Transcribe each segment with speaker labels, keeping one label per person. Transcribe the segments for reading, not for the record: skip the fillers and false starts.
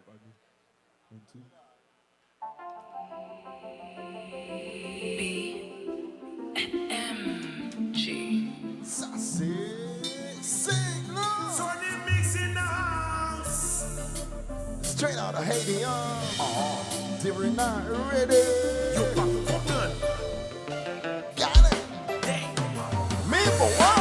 Speaker 1: One, two.
Speaker 2: Sassy, sing low.
Speaker 3: Sonny mix in the house.
Speaker 2: Straight out of Haiti, They're not ready.
Speaker 3: You fuck cotton.
Speaker 2: Got it. Me for one.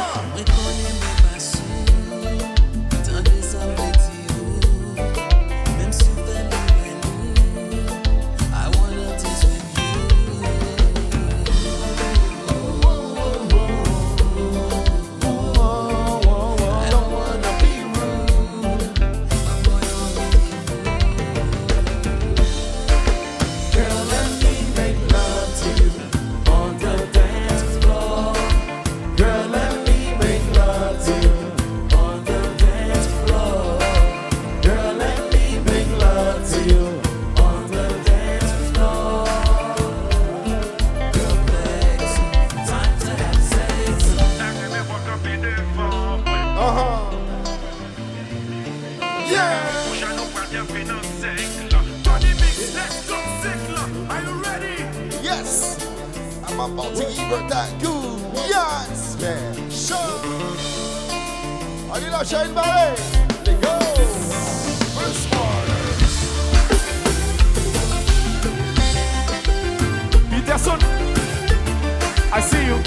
Speaker 2: Yes, I'm about to give her that good. Yes, man. Sure. Are you not shine by? Let's go. First one.
Speaker 3: Peterson, I see you.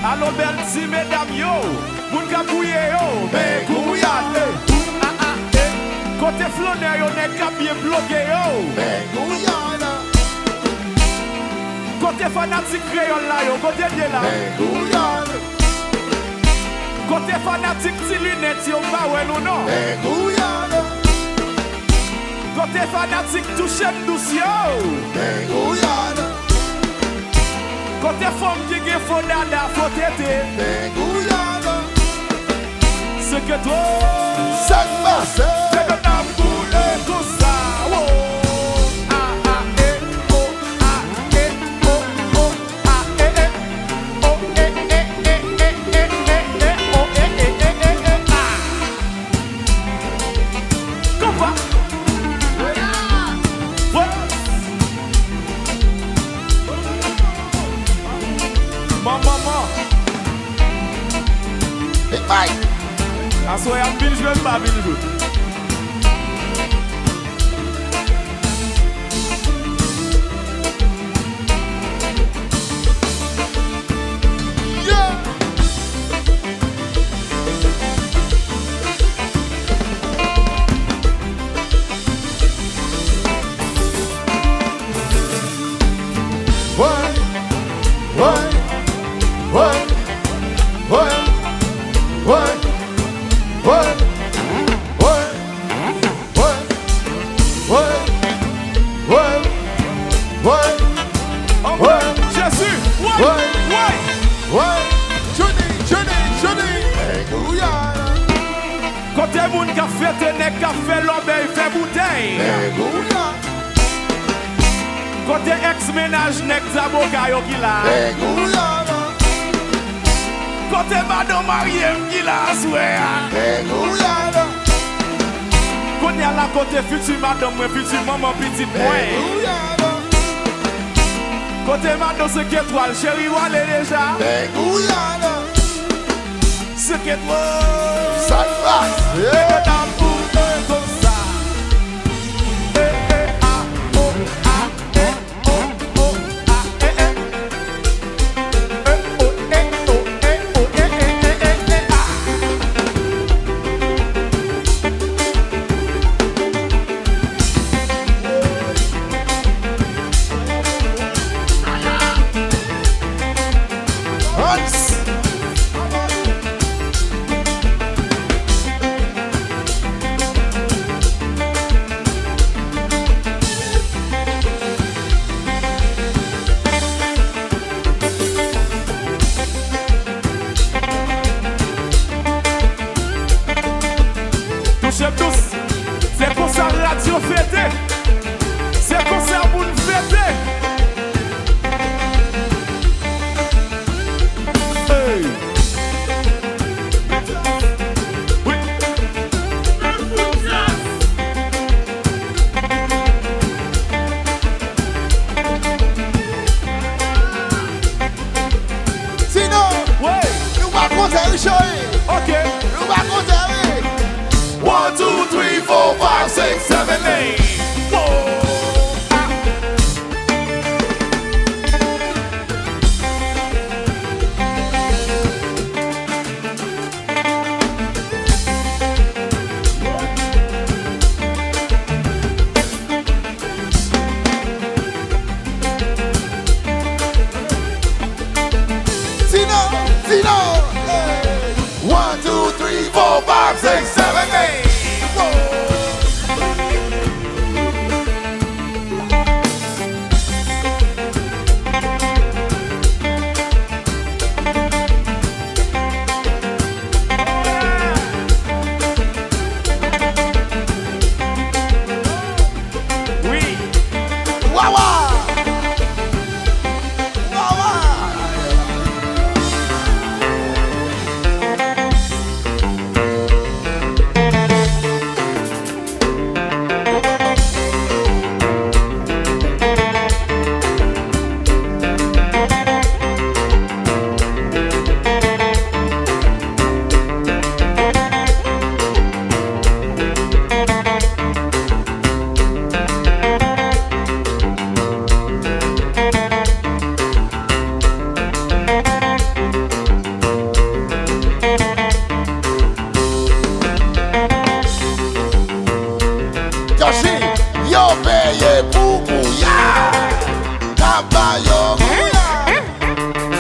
Speaker 3: Allons merci mesdames yo, moun ka bouye yo, ben gouyane. Côté flonner yo nek ka bien bloqué yo,
Speaker 2: ben gouyane.
Speaker 3: Côté fanatique créole là yo, côté de là,
Speaker 2: ben gouyane.
Speaker 3: Côté fanatique ti lunette yo pa wè nou non,
Speaker 2: ben gouyane.
Speaker 3: Côté fanatique touche douce yo,
Speaker 2: ben gouyane.
Speaker 3: Côté femme qui gen faux dada, faux tété,
Speaker 2: ben gouyane.
Speaker 3: Ce que toi,
Speaker 2: ça passe.
Speaker 3: c'est que t'as boulé tout ça, oh. Maman,
Speaker 2: Big Mike.
Speaker 3: I swear I'm binge good, but binge good.
Speaker 2: Yeah. What? What? What? What? What? What? What? What? What? What? What? What?
Speaker 3: Jésus,
Speaker 2: What?
Speaker 3: ouais.
Speaker 2: What? Johnny.
Speaker 3: Côté moun ka fête nek ka fait l'homme il fait bouteille. Côté ex-ménage nek zaboka yo ki la. Côté madame mariée qui la souhait. Qu'on y a la côté futur madame, futur maman, petite moi. Côté madame, ce qui est toi, chérie, ou allez déjà. Ce qui est toi,
Speaker 2: ça passe.
Speaker 3: c'est que t'as pour comme ça. chef douce. C'est comme ça radio fêté. C'est comme ça pour nous fêter. Hey. Oui.
Speaker 2: Sinon,
Speaker 3: Ouais.
Speaker 2: nous va compter les choses.
Speaker 3: Ok.
Speaker 2: Nous va compter.
Speaker 3: 1, 2, 3, 4, 5, 6, 7, 8.
Speaker 2: Sinon. 1, 2, 3, 4, 5, 6, 7, 8.
Speaker 3: Oui.
Speaker 2: Wawa. Wawa. Yoshi, yo payé pour bouillard. Là-bas, yo bouillard.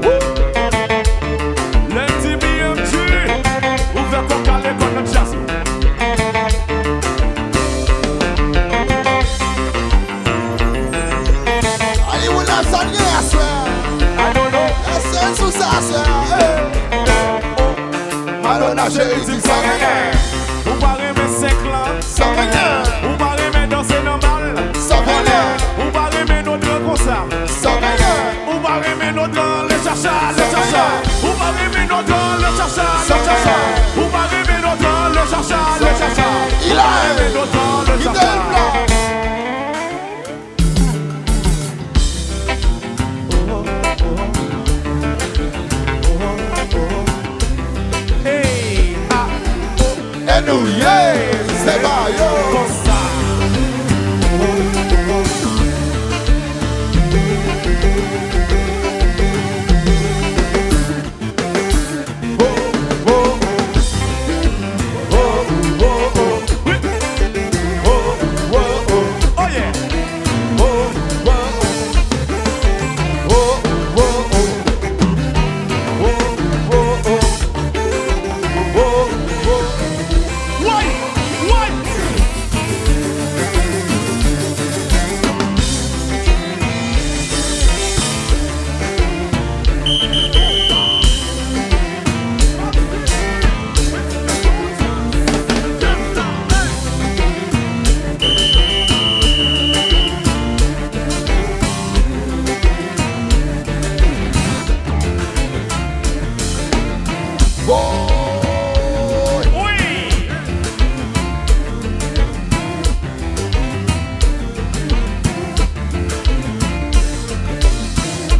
Speaker 2: Ouais.
Speaker 3: Lundi BMG. Ouvert qu'on calait comme notre chasse.
Speaker 2: Allez, on a ça bien à soir.
Speaker 3: I don't know.
Speaker 2: C'est sous ça, soir. Malona, j'ai dit ça.
Speaker 3: Ou pas aimer 5 là.
Speaker 2: Ça va.
Speaker 3: Ou pas aimer danser dans balle.
Speaker 2: Ça va.
Speaker 3: Ou pas aimer notre grand concert.
Speaker 2: Ça va.
Speaker 3: Ou pas aimer notre grand le chacha. Ou pas aimer notre grand le chacha. Ou pas aimer notre grand le chacha.
Speaker 2: Il a
Speaker 3: aimer notre grand le
Speaker 2: il donne
Speaker 3: chacha.
Speaker 2: blanc.
Speaker 3: Hey, ah,
Speaker 2: Et nous, yeah, c'est pas yo.
Speaker 3: comme ça. Oh yeah. What?
Speaker 2: Boy.
Speaker 3: Oui.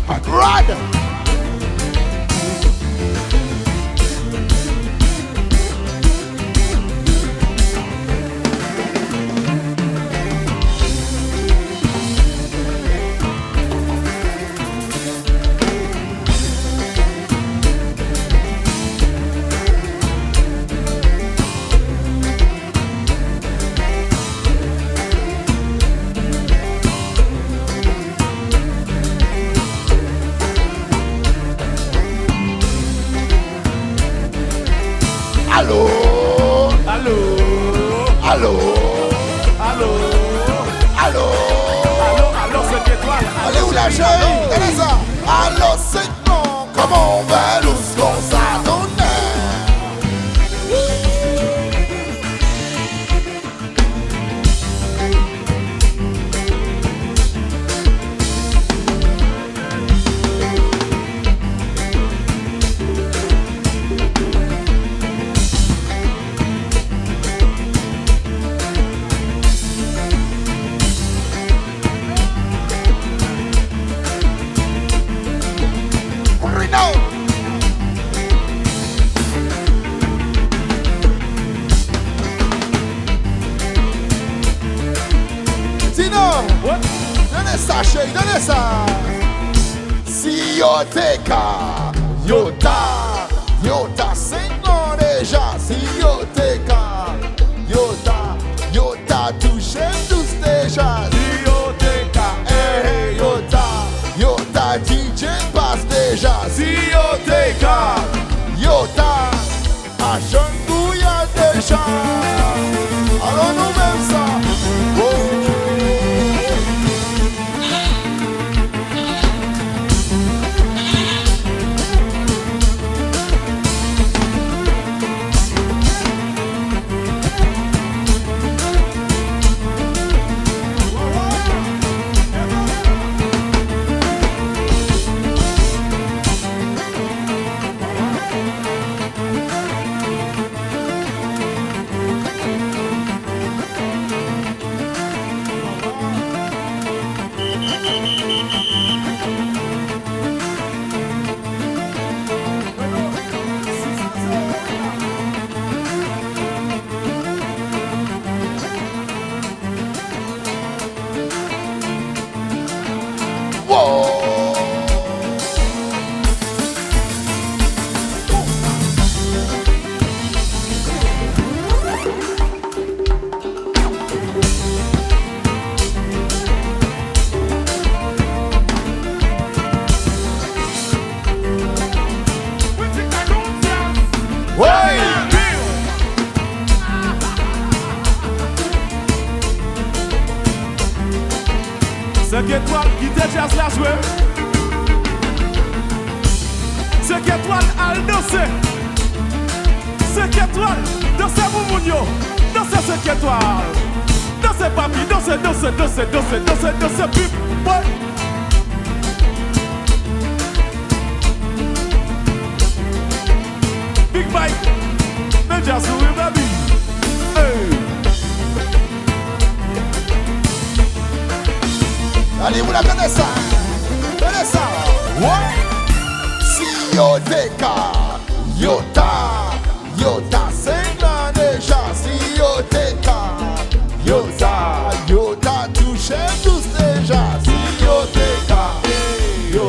Speaker 2: Run. Allô,
Speaker 3: Allô,
Speaker 2: allô.
Speaker 3: allô, 5 étoiles.
Speaker 2: Allez où la chérie? Allez ça. Allô, c'est bon. Comment on va nous qu'on s'adonne? Donnez ça, chérie, donnez ça. Si yo te ka, yo ta 5 ans déjà. Si yo te ka, yo ta touché tous déjà. Si yo te ka, yo ta DJ passe déjà. Si yo te ka, yo ta achète bouillard déjà. Alors nous même ça.
Speaker 3: Cinq étoiles qui te jazz la jouer. 5 étoiles al danser. 5 étoiles danser moumounio. Danser 5 étoiles. Danser papi, danser pip. Ouais. Big bike. Mais jazz oui baby. Hey.
Speaker 2: Allez, vous la connaissez ça? Connaissez ça? Ouais. Si yo te ka, yo ta 5 ans déjà. Si yo te ka, yo ta touché tous déjà. Si yo te ka, yo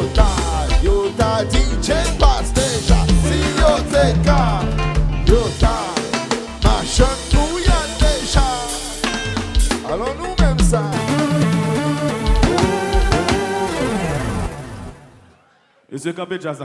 Speaker 2: ta DJ passe déjà. Si yo te ka, yo ta machin bouillard déjà. Alors nous même ça.
Speaker 3: Et c'est Kanpe Jazz.